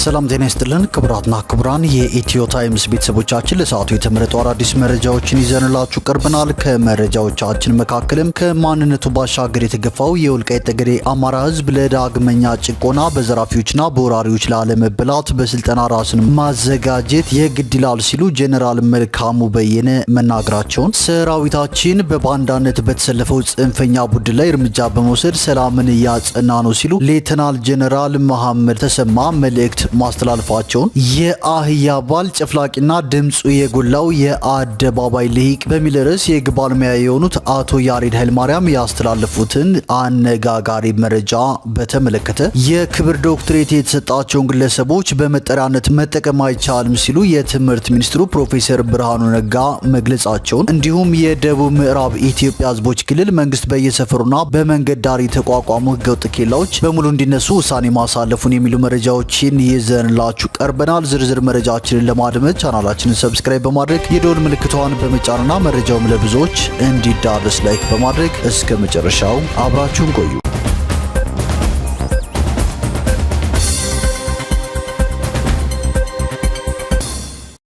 ሰላም ጤና ይስጥልን ክቡራትና ክቡራን የኢትዮ ታይምስ ቤተሰቦቻችን ለሰዓቱ የተመረጡ አዳዲስ መረጃዎችን ይዘንላችሁ ቀርበናል። ከመረጃዎቻችን መካከልም ከማንነቱ ባሻገር የተገፋው የወልቃይት ጠገዴ አማራ ሕዝብ ለዳግመኛ ጭቆና በዘራፊዎችና በወራሪዎች ላለመበላት በስልጠና ራስን ማዘጋጀት የግድ ይላል ሲሉ ጄኔራል መልካሙ በየነ መናገራቸውን፣ ሰራዊታችን በባንዳነት በተሰለፈው ጽንፈኛ ቡድን ላይ እርምጃ በመውሰድ ሰላምን እያጸና ነው ሲሉ ሌተናል ጄኔራል መሐመድ ተሰማ መልእክት ማስተላለፋቸውን፣ የአህያ ባል ጨፍላቂና ድምጹ የጎላው የአደባባይ ልሂቅ በሚል ርዕስ የህግ ባለሙያ የሆኑት አቶ ያሬድ ኃይለማርያም ያስተላለፉትን አነጋጋሪ መረጃ በተመለከተ፣ የክብር ዶክትሬት የተሰጣቸውን ግለሰቦች በመጠሪያነት መጠቀም አይቻልም ሲሉ የትምህርት ሚኒስትሩ ፕሮፌሰር ብርሃኑ ነጋ መግለጻቸውን፣ እንዲሁም የደቡብ ምዕራብ ኢትዮጵያ ህዝቦች ክልል መንግስት በየሰፈሩና በመንገድ ዳር የተቋቋሙ ህገወጥ ኬላዎች በሙሉ እንዲነሱ ውሳኔ ማሳለፉን የሚሉ መረጃዎችን ይዘንላችሁ ቀርበናል። ዝርዝር መረጃችንን ለማድመጥ ቻናላችንን ሰብስክራይብ በማድረግ የደወል ምልክቷን በመጫንና መረጃውም ለብዙዎች እንዲዳረስ ላይክ በማድረግ እስከ መጨረሻው አብራችሁን ቆዩ።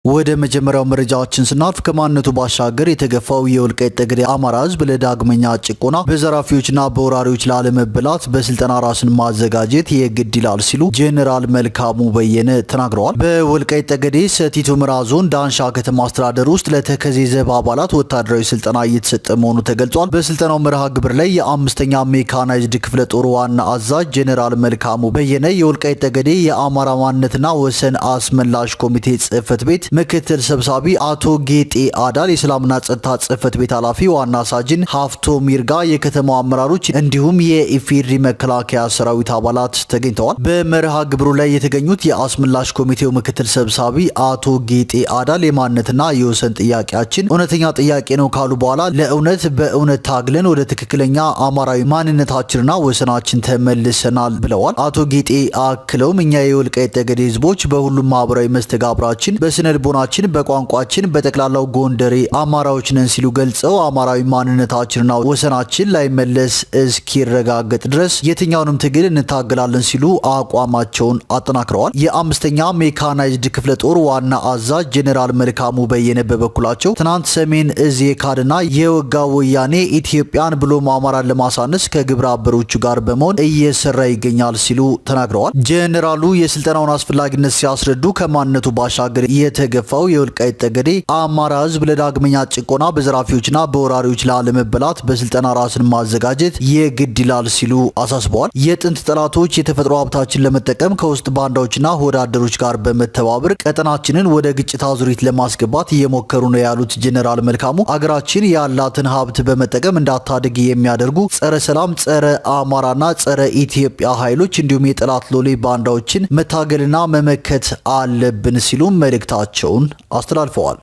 ወደ መጀመሪያው መረጃችን ስናልፍ ከማንነቱ ባሻገር የተገፋው የወልቃይት ጠገዴ አማራ ህዝብ ለዳግመኛ ጭቆና በዘራፊዎችና በወራሪዎች ላለመበላት በስልጠና ራስን ማዘጋጀት የግድ ይላል ሲሉ ጄኔራል መልካሙ በየነ ተናግረዋል። በወልቃይት ጠገዴ ሰቲት ሁመራ ዞን ዳንሻ ከተማ አስተዳደር ውስጥ ለተከዜ ዘብ አባላት ወታደራዊ ስልጠና እየተሰጠ መሆኑ ተገልጿል። በስልጠናው መርሃ ግብር ላይ የአምስተኛ ሜካናይዝድ ክፍለ ጦር ዋና አዛዥ ጄኔራል መልካሙ በየነ፣ የወልቃይት ጠገዴ የአማራ ማንነትና ወሰን አስመላሽ ኮሚቴ ጽህፈት ቤት ምክትል ሰብሳቢ አቶ ጌጤ አዳል፣ የሰላምና ጸጥታ ጽህፈት ቤት ኃላፊ ዋና ሳጅን ሀፍቶ ሚርጋ፣ የከተማው አመራሮች እንዲሁም የኢፌዴሪ መከላከያ ሰራዊት አባላት ተገኝተዋል። በመርሃ ግብሩ ላይ የተገኙት የአስመላሽ ኮሚቴው ምክትል ሰብሳቢ አቶ ጌጤ አዳል የማንነትና የወሰን ጥያቄያችን እውነተኛ ጥያቄ ነው ካሉ በኋላ ለእውነት በእውነት ታግለን ወደ ትክክለኛ አማራዊ ማንነታችንና ወሰናችን ተመልሰናል ብለዋል። አቶ ጌጤ አክለውም እኛ የወልቃይት ጠገዴ ህዝቦች በሁሉም ማህበራዊ መስተጋብራችን በስነ ልቦናችን በቋንቋችን በጠቅላላው ጎንደሬ አማራዎች ነን ሲሉ ገልጸው አማራዊ ማንነታችንና ወሰናችን ላይመለስ እስኪረጋገጥ ድረስ የትኛውንም ትግል እንታገላለን ሲሉ አቋማቸውን አጠናክረዋል። የአምስተኛ ሜካናይዝድ ክፍለ ጦር ዋና አዛዥ ጄኔራል መልካሙ በየነ በበኩላቸው ትናንት ሰሜን እዝ የካድና የወጋ ወያኔ ኢትዮጵያን ብሎም አማራን ለማሳነስ ከግብረ አበሮቹ ጋር በመሆን እየሰራ ይገኛል ሲሉ ተናግረዋል። ጄኔራሉ የስልጠናውን አስፈላጊነት ሲያስረዱ ከማንነቱ ባሻገር የተገፋው የወልቃይት ጠገዴ አማራ ህዝብ ለዳግመኛ ጭቆና በዘራፊዎችና በወራሪዎች ላለመበላት በስልጠና ራስን ማዘጋጀት የግድ ይላል ሲሉ አሳስበዋል። የጥንት ጠላቶች የተፈጥሮ ሀብታችን ለመጠቀም ከውስጥ ባንዳዎችና ወዳደሮች ጋር በመተባበር ቀጠናችንን ወደ ግጭት አዙሪት ለማስገባት እየሞከሩ ነው ያሉት ጄኔራል መልካሙ አገራችን ያላትን ሀብት በመጠቀም እንዳታድግ የሚያደርጉ ጸረ ሰላም፣ ጸረ አማራና ጸረ ኢትዮጵያ ኃይሎች እንዲሁም የጠላት ሎሌ ባንዳዎችን መታገልና መመከት አለብን ሲሉ መልእክታቸውን አስተላልፈዋል።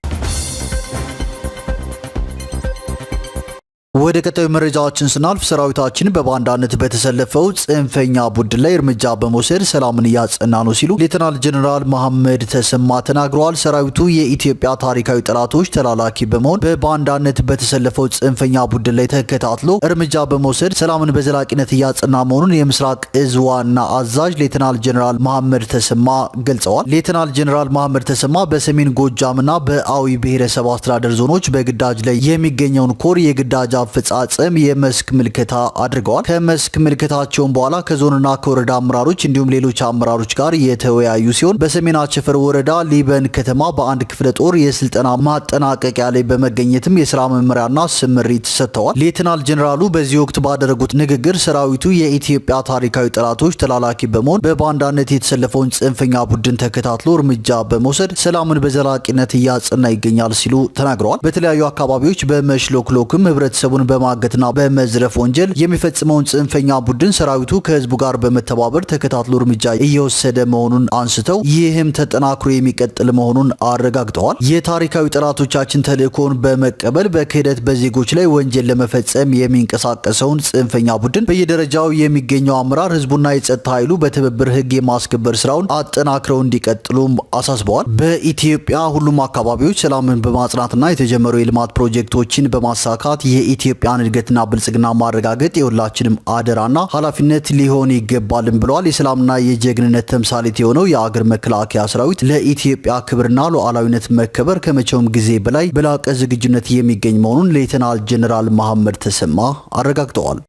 ወደ ቀጣዩ መረጃዎችን ስናልፍ ሰራዊታችን በባንዳነት በተሰለፈው ጽንፈኛ ቡድን ላይ እርምጃ በመውሰድ ሰላምን እያጸና ነው ሲሉ ሌተናል ጄኔራል መሐመድ ተሰማ ተናግረዋል። ሰራዊቱ የኢትዮጵያ ታሪካዊ ጠላቶች ተላላኪ በመሆን በባንዳነት በተሰለፈው ጽንፈኛ ቡድን ላይ ተከታትሎ እርምጃ በመውሰድ ሰላምን በዘላቂነት እያጸና መሆኑን የምስራቅ እዝ ዋና አዛዥ ሌተናል ጄኔራል መሐመድ ተሰማ ገልጸዋል። ሌተናል ጄኔራል መሐመድ ተሰማ በሰሜን ጎጃምና በአዊ ብሔረሰብ አስተዳደር ዞኖች በግዳጅ ላይ የሚገኘውን ኮር የግዳጅ አፈጻጸም የመስክ ምልከታ አድርገዋል። ከመስክ ምልከታቸውን በኋላ ከዞንና ከወረዳ አመራሮች እንዲሁም ሌሎች አመራሮች ጋር የተወያዩ ሲሆን በሰሜን አቸፈር ወረዳ ሊበን ከተማ በአንድ ክፍለ ጦር የስልጠና ማጠናቀቂያ ላይ በመገኘትም የስራ መመሪያና ስምሪት ሰጥተዋል። ሌተናል ጄኔራሉ በዚህ ወቅት ባደረጉት ንግግር ሰራዊቱ የኢትዮጵያ ታሪካዊ ጠላቶች ተላላኪ በመሆን በባንዳነት የተሰለፈውን ጽንፈኛ ቡድን ተከታትሎ እርምጃ በመውሰድ ሰላምን በዘላቂነት እያጸና ይገኛል ሲሉ ተናግረዋል። በተለያዩ አካባቢዎች በመሽሎክሎክም ህብረተሰቡ በማገትና በመዝረፍ ወንጀል የሚፈጽመውን ጽንፈኛ ቡድን ሰራዊቱ ከህዝቡ ጋር በመተባበር ተከታትሎ እርምጃ እየወሰደ መሆኑን አንስተው ይህም ተጠናክሮ የሚቀጥል መሆኑን አረጋግጠዋል። የታሪካዊ ጠላቶቻችን ተልእኮን በመቀበል በክህደት በዜጎች ላይ ወንጀል ለመፈጸም የሚንቀሳቀሰውን ጽንፈኛ ቡድን በየደረጃው የሚገኘው አመራር ህዝቡና የጸጥታ ኃይሉ በትብብር ህግ የማስከበር ስራውን አጠናክረው እንዲቀጥሉም አሳስበዋል። በኢትዮጵያ ሁሉም አካባቢዎች ሰላምን በማጽናትና የተጀመሩ የልማት ፕሮጀክቶችን በማሳካት የኢትዮጵያን እድገትና ብልጽግና ማረጋገጥ የሁላችንም አደራና ኃላፊነት ሊሆን ይገባልን ብለዋል። የሰላምና የጀግንነት ተምሳሌት የሆነው የአገር መከላከያ ሰራዊት ለኢትዮጵያ ክብርና ሉዓላዊነት መከበር ከመቼውም ጊዜ በላይ በላቀ ዝግጁነት የሚገኝ መሆኑን ሌተናል ጄኔራል መሐመድ ተሰማ አረጋግጠዋል።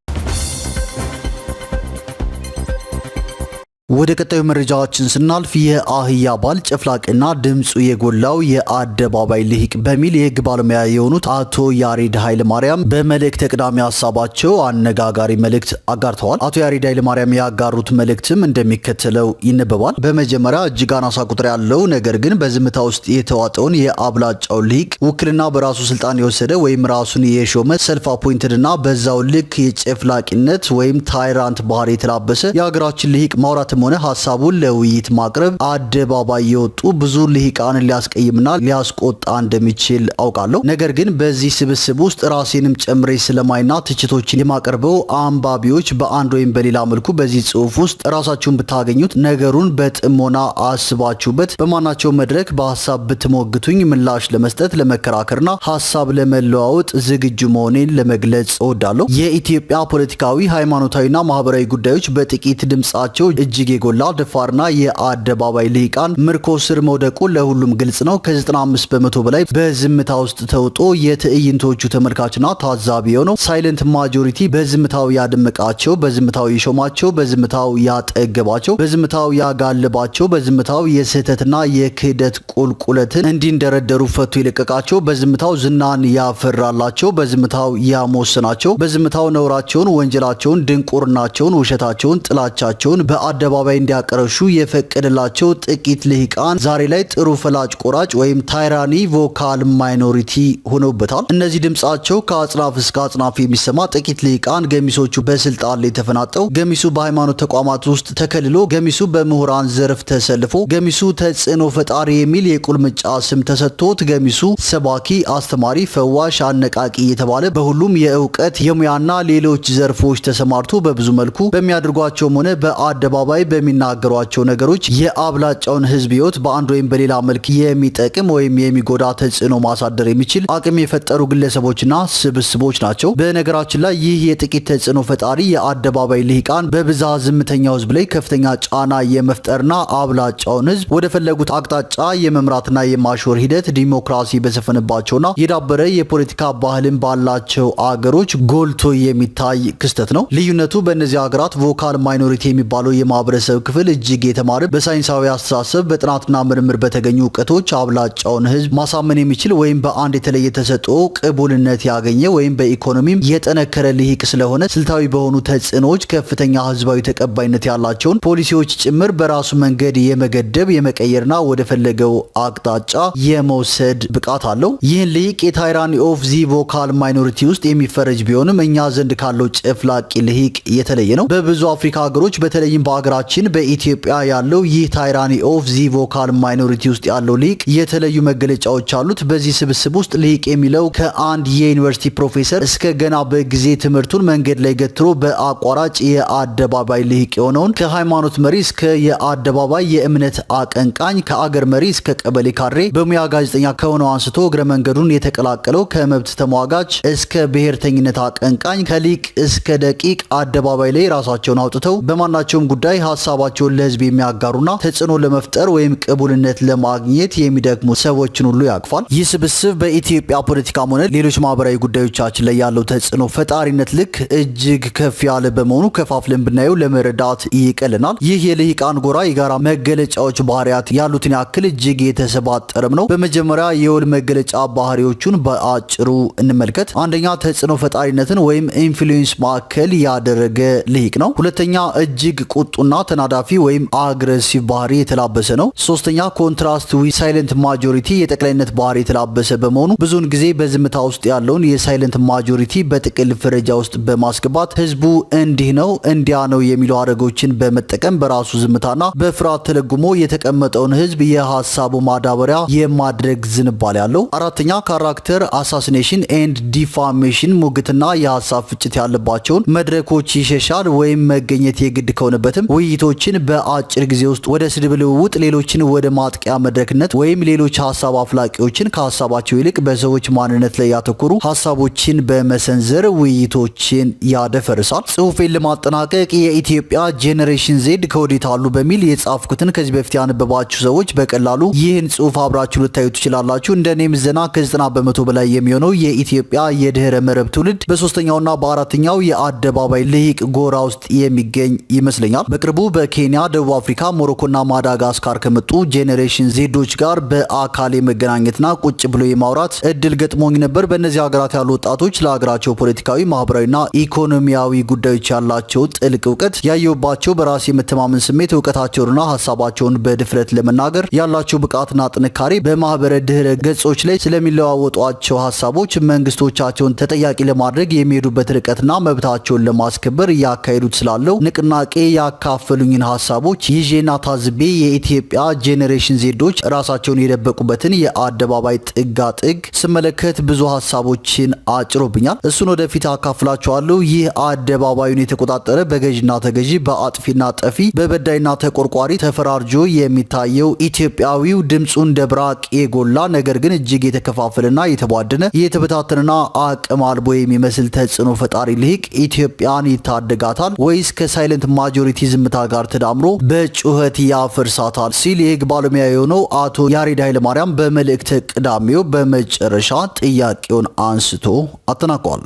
ወደ ቀጣዩ መረጃዎችን ስናልፍ የአህያ ባል ጨፍላቅና ድምፁ የጎላው የአደባባይ ልሂቅ በሚል የህግ ባለሙያ የሆኑት አቶ ያሬድ ኃይለማርያም በመልእክተ ቅዳሜ ሀሳባቸው አነጋጋሪ መልእክት አጋርተዋል። አቶ ያሬድ ኃይለማርያም ያጋሩት መልእክትም እንደሚከተለው ይነበባል። በመጀመሪያ እጅግ አናሳ ቁጥር ያለው ነገር ግን በዝምታ ውስጥ የተዋጠውን የአብላጫው ልሂቅ ውክልና በራሱ ስልጣን የወሰደ ወይም ራሱን የሾመ ሰልፍ አፖይንትድና በዛው ልክ የጨፍላቂነት ወይም ታይራንት ባህሪ የተላበሰ የሀገራችን ልሂቅ ማውራት ሆነ ሀሳቡን ለውይይት ማቅረብ አደባባይ የወጡ ብዙ ልሂቃንን ሊያስቀይምና ሊያስቆጣ እንደሚችል አውቃለሁ። ነገር ግን በዚህ ስብስብ ውስጥ ራሴንም ጨምሬ ስለማይና ትችቶችን የማቀርበው አንባቢዎች በአንድ ወይም በሌላ መልኩ በዚህ ጽሁፍ ውስጥ ራሳችሁን ብታገኙት ነገሩን በጥሞና አስባችሁበት በማናቸው መድረክ በሀሳብ ብትሞግቱኝ ምላሽ ለመስጠት ለመከራከርና ሀሳብ ለመለዋወጥ ዝግጁ መሆኔን ለመግለጽ እወዳለሁ። የኢትዮጵያ ፖለቲካዊ፣ ሃይማኖታዊና ማህበራዊ ጉዳዮች በጥቂት ድምጻቸው እጅግ የጎላ ደፋርና የአደባባይ ልሂቃን ምርኮ ስር መውደቁ ለሁሉም ግልጽ ነው። ከ95 በመቶ በላይ በዝምታ ውስጥ ተውጦ የትዕይንቶቹ ተመልካችና ታዛቢ የሆነው ሳይለንት ማጆሪቲ በዝምታው ያደመቃቸው፣ በዝምታው የሾማቸው፣ በዝምታው ያጠገባቸው፣ በዝምታው ያጋለባቸው፣ በዝምታው የስህተትና የክህደት ቁልቁለትን እንዲንደረደሩ ፈቶ የለቀቃቸው፣ በዝምታው ዝናን ያፈራላቸው፣ በዝምታው ያሞሰናቸው፣ በዝምታው ነውራቸውን፣ ወንጀላቸውን፣ ድንቁርናቸውን፣ ውሸታቸውን፣ ጥላቻቸውን በአደባባይ እንዲያቀረሹ የፈቀደላቸው ጥቂት ልሂቃን ዛሬ ላይ ጥሩ ፈላጭ ቆራጭ ወይም ታይራኒ ቮካል ማይኖሪቲ ሆነውበታል። እነዚህ ድምጻቸው ከአጽናፍ እስከ አጽናፍ የሚሰማ ጥቂት ልሂቃን ገሚሶቹ በስልጣን ላይ ተፈናጠው፣ ገሚሱ በሃይማኖት ተቋማት ውስጥ ተከልሎ፣ ገሚሱ በምሁራን ዘርፍ ተሰልፎ፣ ገሚሱ ተጽዕኖ ፈጣሪ የሚል የቁልምጫ ስም ተሰጥቶት፣ ገሚሱ ሰባኪ፣ አስተማሪ፣ ፈዋሽ፣ አነቃቂ የተባለ በሁሉም የእውቀት የሙያና ሌሎች ዘርፎች ተሰማርቶ በብዙ መልኩ በሚያደርጓቸውም ሆነ በአደባባይ በሚናገሯቸው ነገሮች የአብላጫውን ህዝብ ህይወት በአንድ ወይም በሌላ መልክ የሚጠቅም ወይም የሚጎዳ ተጽዕኖ ማሳደር የሚችል አቅም የፈጠሩ ግለሰቦችና ስብስቦች ናቸው። በነገራችን ላይ ይህ የጥቂት ተጽዕኖ ፈጣሪ የአደባባይ ልሂቃን በብዛ ዝምተኛው ህዝብ ላይ ከፍተኛ ጫና የመፍጠርና አብላጫውን ህዝብ ወደ ፈለጉት አቅጣጫ የመምራትና የማሾር ሂደት ዲሞክራሲ በሰፈነባቸውና የዳበረ የፖለቲካ ባህልን ባላቸው አገሮች ጎልቶ የሚታይ ክስተት ነው። ልዩነቱ በእነዚህ ሀገራት ቮካል ማይኖሪቲ የሚባለው የማህበረሰብ ክፍል እጅግ የተማረ በሳይንሳዊ አስተሳሰብ በጥናትና ምርምር በተገኙ እውቀቶች አብላጫውን ህዝብ ማሳመን የሚችል ወይም በአንድ የተለየ ተሰጥኦ ቅቡልነት ያገኘ ወይም በኢኮኖሚም የጠነከረ ልሂቅ ስለሆነ ስልታዊ በሆኑ ተጽዕኖዎች ከፍተኛ ህዝባዊ ተቀባይነት ያላቸውን ፖሊሲዎች ጭምር በራሱ መንገድ የመገደብ የመቀየርና ወደ ፈለገው አቅጣጫ የመውሰድ ብቃት አለው። ይህን ልሂቅ የታይራኒ ኦፍ ዚ ቮካል ማይኖሪቲ ውስጥ የሚፈረጅ ቢሆንም እኛ ዘንድ ካለው ጨፍላቂ ልሂቅ የተለየ ነው። በብዙ አፍሪካ ሀገሮች በተለይም በሀገራችን በኢትዮጵያ ያለው ይህ ታይራኒ ኦፍ ዚ ቮካል ማይኖሪቲ ውስጥ ያለው ልሂቅ የተለዩ መገለጫዎች አሉት። በዚህ ስብስብ ውስጥ ልሂቅ የሚለው ከአንድ የዩኒቨርሲቲ ፕሮፌሰር እስከ ገና በጊዜ ትምህርቱን መንገድ ላይ ገትሮ በአቋራጭ የአደባባይ ልሂቅ የሆነውን ከሃይማኖት መሪ እስከ የአደባባይ የእምነት አቀንቃኝ፣ ከአገር መሪ እስከ ቀበሌ ካድሬ፣ በሙያ ጋዜጠኛ ከሆነው አንስቶ እግረ መንገዱን የተቀላቀለው ከመብት ተሟጋች እስከ ብሔርተኝነት አቀንቃኝ፣ ከሊቅ እስከ ደቂቅ አደባባይ ላይ ራሳቸውን አውጥተው በማናቸውም ጉዳይ ሀሳባቸውን ለህዝብ የሚያጋሩና ተጽዕኖ ለመፍጠር ወይም ቅቡልነት ለማግኘት የሚደክሙ ሰዎችን ሁሉ ያቅፋል። ይህ ስብስብ በኢትዮጵያ ፖለቲካም ሆነ ሌሎች ማህበራዊ ጉዳዮቻችን ላይ ያለው ተጽዕኖ ፈጣሪነት ልክ እጅግ ከፍ ያለ በመሆኑ ከፋፍለን ብናየው ለመረዳት ይቀልናል። ይህ የልሂቃን ጎራ የጋራ መገለጫዎች ባህሪያት ያሉትን ያክል እጅግ የተሰባጠረም ነው። በመጀመሪያ የወል መገለጫ ባህሪዎቹን በአጭሩ እንመልከት። አንደኛ ተጽዕኖ ፈጣሪነትን ወይም ኢንፍሉዌንስ ማዕከል ያደረገ ልሂቅ ነው። ሁለተኛ እጅግ ቁጡና ተናዳፊ ወይም አግሬሲቭ ባህሪ የተላበሰ ነው። ሶስተኛ ኮንትራስት ዊ ሳይለንት ማጆሪቲ የጠቅላይነት ባህሪ የተላበሰ በመሆኑ ብዙውን ጊዜ በዝምታ ውስጥ ያለውን የሳይለንት ማጆሪቲ በጥቅል ፍረጃ ውስጥ በማስገባት ህዝቡ እንዲህ ነው እንዲያ ነው የሚሉ አረጎችን በመጠቀም በራሱ ዝምታና በፍርሃት ተለጉሞ የተቀመጠውን ህዝብ የሀሳቡ ማዳበሪያ የማድረግ ዝንባሌ ያለው። አራተኛ ካራክተር አሳሲኔሽን ኤንድ ዲፋሜሽን ሙግትና የሀሳብ ፍጭት ያለባቸውን መድረኮች ይሸሻል ወይም መገኘት የግድ ከሆነበትም ውይይት ውይይቶችን በአጭር ጊዜ ውስጥ ወደ ስድብ ልውውጥ፣ ሌሎችን ወደ ማጥቂያ መድረክነት ወይም ሌሎች ሀሳብ አፍላቂዎችን ከሀሳባቸው ይልቅ በሰዎች ማንነት ላይ ያተኮሩ ሀሳቦችን በመሰንዘር ውይይቶችን ያደፈርሳል። ጽሁፌን ለማጠናቀቅ የኢትዮጵያ ጄኔሬሽን ዜድ ከወዴት አሉ በሚል የጻፍኩትን ከዚህ በፊት ያነበባችሁ ሰዎች በቀላሉ ይህን ጽሁፍ አብራችሁ ልታዩ ትችላላችሁ። እንደኔ ምዘና ከ90 በመቶ በላይ የሚሆነው የኢትዮጵያ የድህረ መረብ ትውልድ በሶስተኛውና በአራተኛው የአደባባይ ልሂቅ ጎራ ውስጥ የሚገኝ ይመስለኛል። በቅርቡ በኬንያ፣ ደቡብ አፍሪካ፣ ሞሮኮና ማዳጋስካር ከመጡ ጄኔሬሽን ዜዶች ጋር በአካል የመገናኘትና ቁጭ ብሎ የማውራት እድል ገጥሞኝ ነበር። በእነዚህ ሀገራት ያሉ ወጣቶች ለሀገራቸው ፖለቲካዊ፣ ማህበራዊና ኢኮኖሚያዊ ጉዳዮች ያላቸው ጥልቅ እውቀት ያየሁባቸው፣ በራስ የመተማመን ስሜት፣ እውቀታቸውንና ሀሳባቸውን በድፍረት ለመናገር ያላቸው ብቃትና ጥንካሬ፣ በማህበረ ድህረ ገጾች ላይ ስለሚለዋወጧቸው ሀሳቦች መንግስቶቻቸውን ተጠያቂ ለማድረግ የሚሄዱበት ርቀትና መብታቸውን ለማስከበር እያካሄዱት ስላለው ንቅናቄ ያካፈሉኝን ሀሳቦች ይዤና ታዝቤ የኢትዮጵያ ጄኔሬሽን ዜዶች ራሳቸውን የደበቁበትን የአደባባይ ጥጋ ጥግ ስመለከት ብዙ ሀሳቦችን አጭሮብኛል። እሱን ወደፊት አካፍላችኋለሁ። ይህ አደባባዩን የተቆጣጠረ በገዥና ተገዢ፣ በአጥፊና ጠፊ፣ በበዳይና ተቆርቋሪ ተፈራርጆ የሚታየው ኢትዮጵያዊው ድምፁ እንደ ብራቅ የጎላ ነገር ግን እጅግ የተከፋፈለና የተቧደነ የተበታተነና አቅም አልቦ የሚመስል ተጽዕኖ ፈጣሪ ልሂቅ ኢትዮጵያን ይታደጋታል ወይስ ከሳይለንት ማጆሪቲ ዝምታ ጋር ተዳምሮ በጩኸት ያፈርሳታል ሲል የህግ ባለሙያ የሆነው አቶ ያሬድ ኃይለማርያም በመልእክተ ቅዳሜው በመጨረሻ ጥያቄውን አንስቶ አጠናቋል።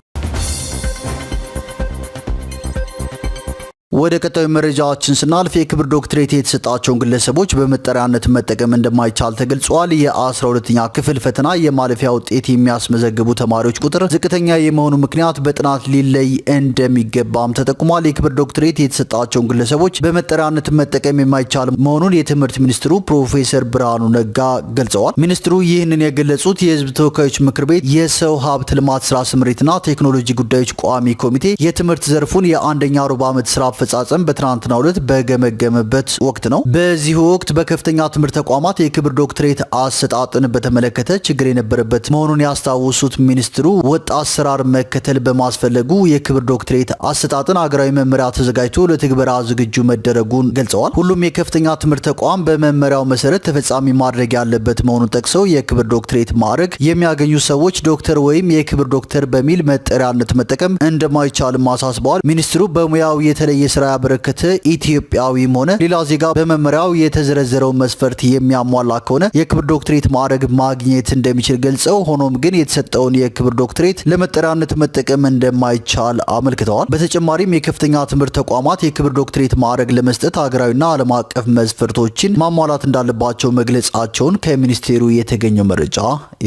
ወደ ቀጣዩ መረጃችን ስናልፍ የክብር ዶክትሬት የተሰጣቸውን ግለሰቦች በመጠሪያነት መጠቀም እንደማይቻል ተገልጿል። የ12ኛ ክፍል ፈተና የማለፊያ ውጤት የሚያስመዘግቡ ተማሪዎች ቁጥር ዝቅተኛ የመሆኑ ምክንያት በጥናት ሊለይ እንደሚገባም ተጠቁሟል። የክብር ዶክትሬት የተሰጣቸውን ግለሰቦች በመጠሪያነት መጠቀም የማይቻል መሆኑን የትምህርት ሚኒስትሩ ፕሮፌሰር ብርሃኑ ነጋ ገልጸዋል። ሚኒስትሩ ይህንን የገለጹት የህዝብ ተወካዮች ምክር ቤት የሰው ሀብት ልማት ስራ ስምሪትና ቴክኖሎጂ ጉዳዮች ቋሚ ኮሚቴ የትምህርት ዘርፉን የአንደኛ ሩብ ዓመት ስራ አፈጻጸም በትናንትናው ዕለት በገመገመበት ወቅት ነው። በዚህ ወቅት በከፍተኛ ትምህርት ተቋማት የክብር ዶክትሬት አሰጣጥን በተመለከተ ችግር የነበረበት መሆኑን ያስታወሱት ሚኒስትሩ ወጥ አሰራር መከተል በማስፈለጉ የክብር ዶክትሬት አሰጣጥን አገራዊ መመሪያ ተዘጋጅቶ ለትግበራ ዝግጁ መደረጉን ገልጸዋል። ሁሉም የከፍተኛ ትምህርት ተቋም በመመሪያው መሰረት ተፈጻሚ ማድረግ ያለበት መሆኑን ጠቅሰው የክብር ዶክትሬት ማዕረግ የሚያገኙ ሰዎች ዶክተር ወይም የክብር ዶክተር በሚል መጠሪያነት መጠቀም እንደማይቻልም አሳስበዋል። ሚኒስትሩ በሙያው የተለየ ስራ ያበረከተ ኢትዮጵያዊም ሆነ ሌላ ዜጋ በመመሪያው የተዘረዘረው መስፈርት የሚያሟላ ከሆነ የክብር ዶክትሬት ማዕረግ ማግኘት እንደሚችል ገልጸው ሆኖም ግን የተሰጠውን የክብር ዶክትሬት ለመጠሪያነት መጠቀም እንደማይቻል አመልክተዋል። በተጨማሪም የከፍተኛ ትምህርት ተቋማት የክብር ዶክትሬት ማዕረግ ለመስጠት ሀገራዊና ዓለም አቀፍ መስፈርቶችን ማሟላት እንዳለባቸው መግለጻቸውን ከሚኒስቴሩ የተገኘው መረጃ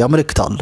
ያመለክታል።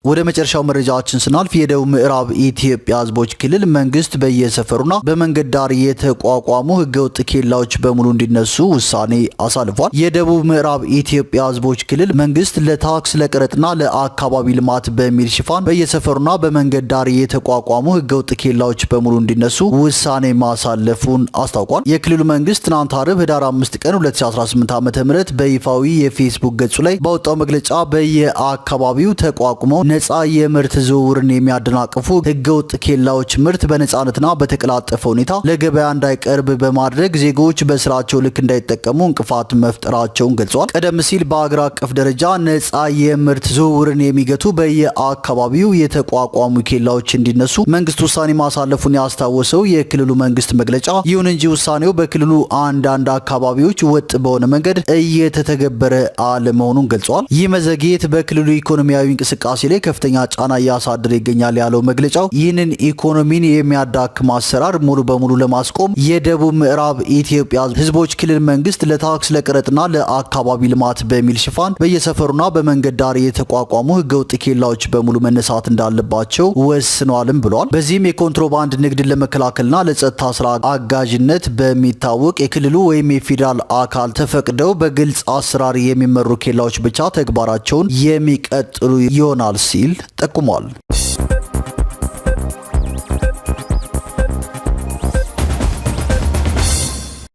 ወደ መጨረሻው መረጃችን ስናልፍ የደቡብ ምዕራብ ኢትዮጵያ ህዝቦች ክልል መንግስት በየሰፈሩና በመንገድ ዳር የተቋቋሙ ህገወጥ ኬላዎች በሙሉ እንዲነሱ ውሳኔ አሳልፏል። የደቡብ ምዕራብ ኢትዮጵያ ህዝቦች ክልል መንግስት ለታክስ ለቀረጥና ለአካባቢ ልማት በሚል ሽፋን በየሰፈሩና በመንገድ ዳር የተቋቋሙ ህገወጥ ኬላዎች በሙሉ እንዲነሱ ውሳኔ ማሳለፉን አስታውቋል። የክልሉ መንግስት ትናንት አርብ ህዳር 5 ቀን 2018 ዓ.ም በይፋዊ የፌስቡክ ገጹ ላይ ባወጣው መግለጫ በየአካባቢው ተቋቁመው ነፃ የምርት ዝውውርን የሚያደናቅፉ ህገወጥ ኬላዎች ምርት በነፃነትና በተቀላጠፈ ሁኔታ ለገበያ እንዳይቀርብ በማድረግ ዜጎች በስራቸው ልክ እንዳይጠቀሙ እንቅፋት መፍጠራቸውን ገልጿል። ቀደም ሲል በአገር አቀፍ ደረጃ ነፃ የምርት ዝውውርን የሚገቱ በየአካባቢው የተቋቋሙ ኬላዎች እንዲነሱ መንግስት ውሳኔ ማሳለፉን ያስታወሰው የክልሉ መንግስት መግለጫ፣ ይሁን እንጂ ውሳኔው በክልሉ አንዳንድ አካባቢዎች ወጥ በሆነ መንገድ እየተተገበረ አለመሆኑን ገልጿል። ይህ መዘግየት በክልሉ ኢኮኖሚያዊ እንቅስቃሴ ላይ ከፍተኛ ጫና እያሳደረ ይገኛል ያለው መግለጫው ይህንን ኢኮኖሚን የሚያዳክም አሰራር ሙሉ በሙሉ ለማስቆም የደቡብ ምዕራብ ኢትዮጵያ ህዝቦች ክልል መንግስት ለታክስ ለቀረጥና ለአካባቢ ልማት በሚል ሽፋን በየሰፈሩና በመንገድ ዳር የተቋቋሙ ህገወጥ ኬላዎች በሙሉ መነሳት እንዳለባቸው ወስኗልም ብሏል። በዚህም የኮንትሮባንድ ንግድን ለመከላከልና ለጸጥታ ስራ አጋዥነት በሚታወቅ የክልሉ ወይም የፌዴራል አካል ተፈቅደው በግልጽ አሰራር የሚመሩ ኬላዎች ብቻ ተግባራቸውን የሚቀጥሉ ይሆናል ሲል ጠቁሟል።